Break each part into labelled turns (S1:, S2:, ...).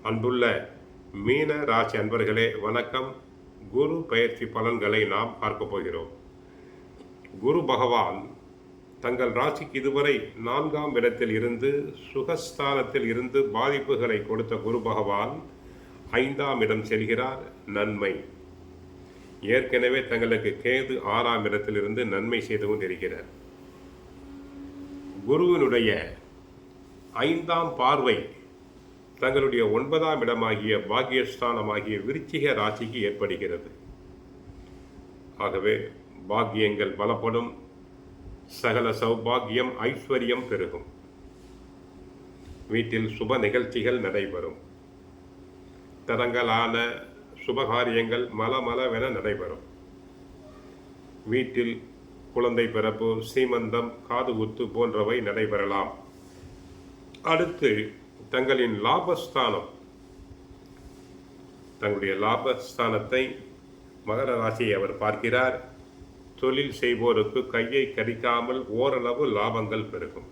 S1: அன்புள்ள மீன ராசி அன்பர்களே வணக்கம். குரு பயிற்சி பலன்களை நாம் பார்க்க போகிறோம். குரு பகவான் தங்கள் ராசிக்கு இதுவரை 4ஆம் இடத்தில் இருந்து சுகஸ்தானத்தில் இருந்து பாதிப்புகளை கொடுத்த குரு பகவான் 5ஆம் இடம் செல்கிறார். நன்மை. ஏற்கனவே தங்களுக்கு கேது 6ஆம் இடத்திலிருந்து நன்மை செய்து கொண்டிருக்கிறார். குருவினுடைய 5ஆம் பார்வை தங்களுடைய 9ஆம் இடமாகிய பாக்கியஸ்தானமாகிய விருச்சிக ராசிக்கு ஏற்படுகிறது. ஆகவே பாக்கியங்கள் பலப்படும், சகல சௌபாகியம் ஐஸ்வர்யம் பெருகும், வீட்டில் சுப நிகழ்ச்சிகள் நடைபெறும், தரங்களான சுபகாரியங்கள் மலமளவென நடைபெறும், வீட்டில் குழந்தை பிறப்பு, சீமந்தம், காதுகுத்து போன்றவை நடைபெறலாம். அடுத்து தங்களின் லாபஸ்தானம், தங்களுடைய லாபஸ்தானத்தை மகர ராசியை அவர் பார்க்கிறார். தொழில் செய்வோருக்கு கையை கடிக்காமல் ஓரளவு லாபங்கள் பெருகும்.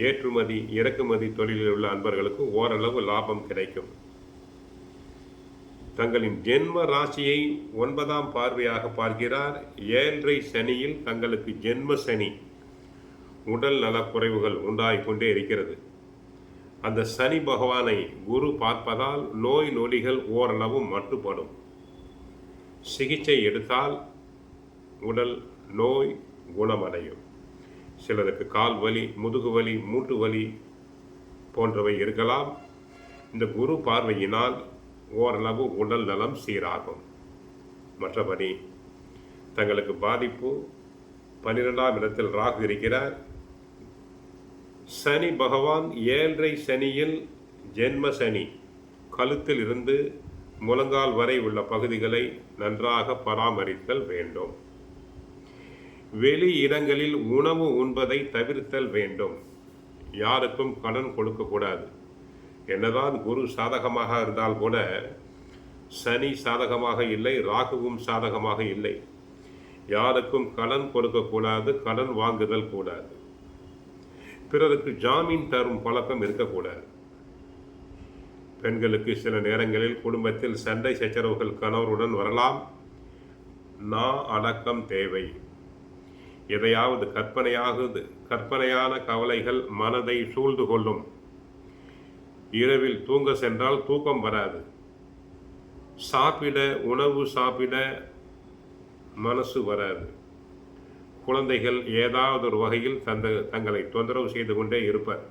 S1: ஏற்றுமதி இறக்குமதி தொழிலில் உள்ள அன்பர்களுக்கு ஓரளவு லாபம் கிடைக்கும். தங்களின் ஜென்ம ராசியை 9ஆம் பார்வையாக பார்க்கிறார். 7.5 சனியில் தங்களுக்கு ஜென்ம சனி, உடல் நலக்குறைவுகள் உண்டாகிக்கொண்டே இருக்கிறது. அந்த சனி பகவானை குரு பார்ப்பதால் நோய் நொடிகள் ஓரளவு மட்டுப்படும். சிகிச்சை எடுத்தால் உடல் நோய் குணமடையும். சிலருக்கு கால் வலி, முதுகு வலி, மூட்டு வலி போன்றவை இருக்கலாம். இந்த குரு பார்வையினால் ஓரளவு உடல் நலம் சீராகும். மற்றபடி தங்களுக்கு பாதிப்பு 12ஆம் இடத்தில் ராகு இருக்கிறார். சனி பகவான் 7.5 சனியில் ஜென்ம சனி, கழுத்தில் இருந்து முழங்கால் வரை உள்ள பகுதிகளை நன்றாக பராமரித்தல் வேண்டும். வெளி இடங்களில் உணவு உண்பதை தவிர்த்தல் வேண்டும். யாருக்கும் கடன் கொடுக்கக்கூடாது. என்னதான் குரு சாதகமாக இருந்தால் கூட சனி சாதகமாக இல்லை, ராகுவும் சாதகமாக இல்லை. யாருக்கும் கடன் கொடுக்கக்கூடாது, கடன் வாங்குதல் கூடாது. பிறருக்கு ஜாமீன் தரும் பழக்கம் இருக்கக்கூடாது. பெண்களுக்கு சில நேரங்களில் குடும்பத்தில் சண்டை சச்சரவுகள் கணவருடன் வரலாம். அடக்கம் தேவை. எதையாவது கற்பனையான கவலைகள் மனதை சூழ்ந்து கொள்ளும். இரவில் தூங்க சென்றால் தூக்கம் வராது. உணவு சாப்பிட மனசு வராது. குழந்தைகள் ஏதாவது ஒரு வகையில் தங்களை தொந்தரவு செய்து கொண்டே இருப்பர்.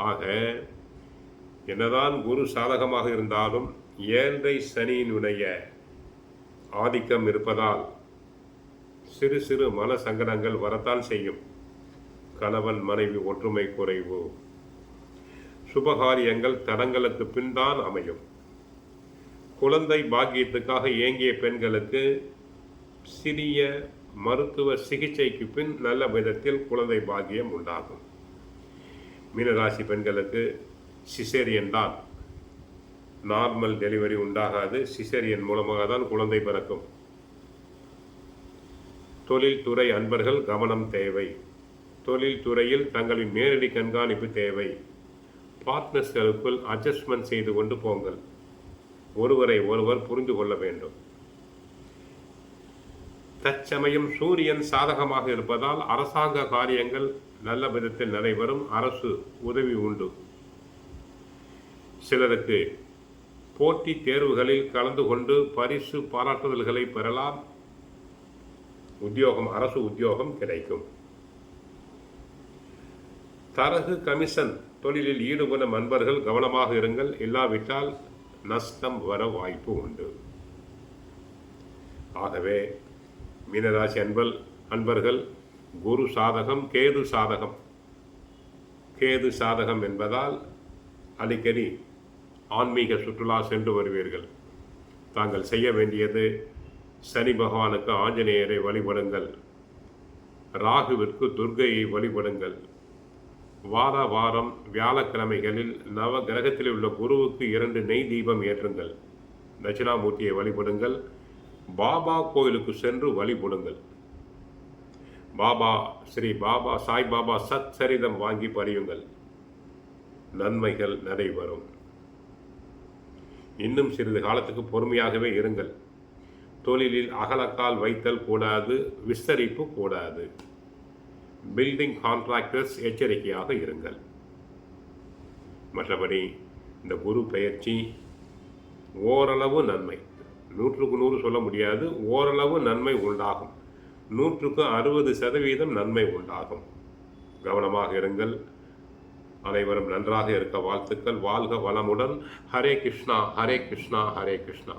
S1: ஆக என்னதான் குரு சாதகமாக இருந்தாலும் 7.5 சனியினுடைய ஆதிக்கம் இருப்பதால் சிறு சிறு மன சங்கடங்கள் வரத்தான் செய்யும். கணவன் மனைவி ஒற்றுமை குறைவு, சுபகாரியங்கள் தடங்களுக்கு பின்தான் அமையும். குழந்தை பாக்கியத்துக்காக ஏங்கிய பெண்களுக்கு சிறிய மருத்துவ சிகிச்சைக்கு பின் நல்ல விதத்தில் குழந்தை பாக்கியம் உண்டாகும். மீனராசி பெண்களுக்கு சிசேரியன் தான், நார்மல் டெலிவரி உண்டாகாது. சிசேரியன் மூலமாக தான் குழந்தை பிறக்கும். தொழில்துறை அன்பர்கள் கவனம் தேவை. தொழில்துறையில் தங்களின் நேரடி கண்காணிப்பு தேவை. பார்ட்னர்ஸ்களுக்குள் அட்ஜஸ்ட்மெண்ட் செய்து கொண்டு போங்கள். ஒருவரை ஒருவர் புரிந்து கொள்ள வேண்டும். தற்சமயம் சூரியன் சாதகமாக இருப்பதால் அரசாங்க காரியங்கள் நல்ல விதத்தில் நடைபெறும். அரசு உதவி உண்டு. சிலருக்கு போட்டித் தேர்வுகளில் கலந்து கொண்டு பரிசு பாராட்டுதல்களை பெறலாம். அரசு உத்தியோகம் கிடைக்கும். தரகு கமிஷன் தொழிலில் ஈடுபடும் அன்பர்கள் கவனமாக இருங்கள். இல்லாவிட்டால் நஷ்டம் வர வாய்ப்பு உண்டு. ஆகவே மீனராசி அன்பர்கள் குரு சாதகம், கேது சாதகம். கேது சாதகம் என்பதால் அடிக்கடி ஆன்மீக சுற்றுலா சென்று வருவீர்கள். தாங்கள் செய்ய வேண்டியது சனி பகவானுக்கு ஆஞ்சநேயரை வழிபடுங்கள். ராகுவிற்கு துர்க்கையை வழிபடுங்கள். வாரம் வியாழக்கிழமைகளில் நவ கிரகத்தில் உள்ள குருவுக்கு 2 நெய் தீபம் ஏற்றுங்கள். தட்சிணாமூர்த்தியை வழிபடுங்கள். பாபா கோயிலுக்கு சென்று வழிபடுங்கள். ஸ்ரீ பாபா சாய்பாபா சத் சரிதம் வாங்கி படியுங்கள். நன்மைகள் நடைபெறும். இன்னும் சிறிது காலத்துக்கு பொறுமையாகவே இருங்கள். தொழிலில் அகலக்கால் வைத்தல் கூடாது, விஸ்தரிப்பு கூடாது. பில்டிங் கான்ட்ராக்டர்ஸ் எச்சரிக்கையாக இருங்கள். மற்றபடி இந்த குரு பெயர்ச்சி ஓரளவு நன்மை, 100க்கு 100 சொல்ல முடியாது, ஓரளவு நன்மை உண்டாகும். 100க்கு 60% நன்மை உண்டாகும். கவனமாக இருங்கள். அனைவரும் நன்றாக இருக்க வாழ்த்துக்கள். வாழ்க வளமுடன். ஹரே கிருஷ்ணா, ஹரே கிருஷ்ணா, ஹரே கிருஷ்ணா.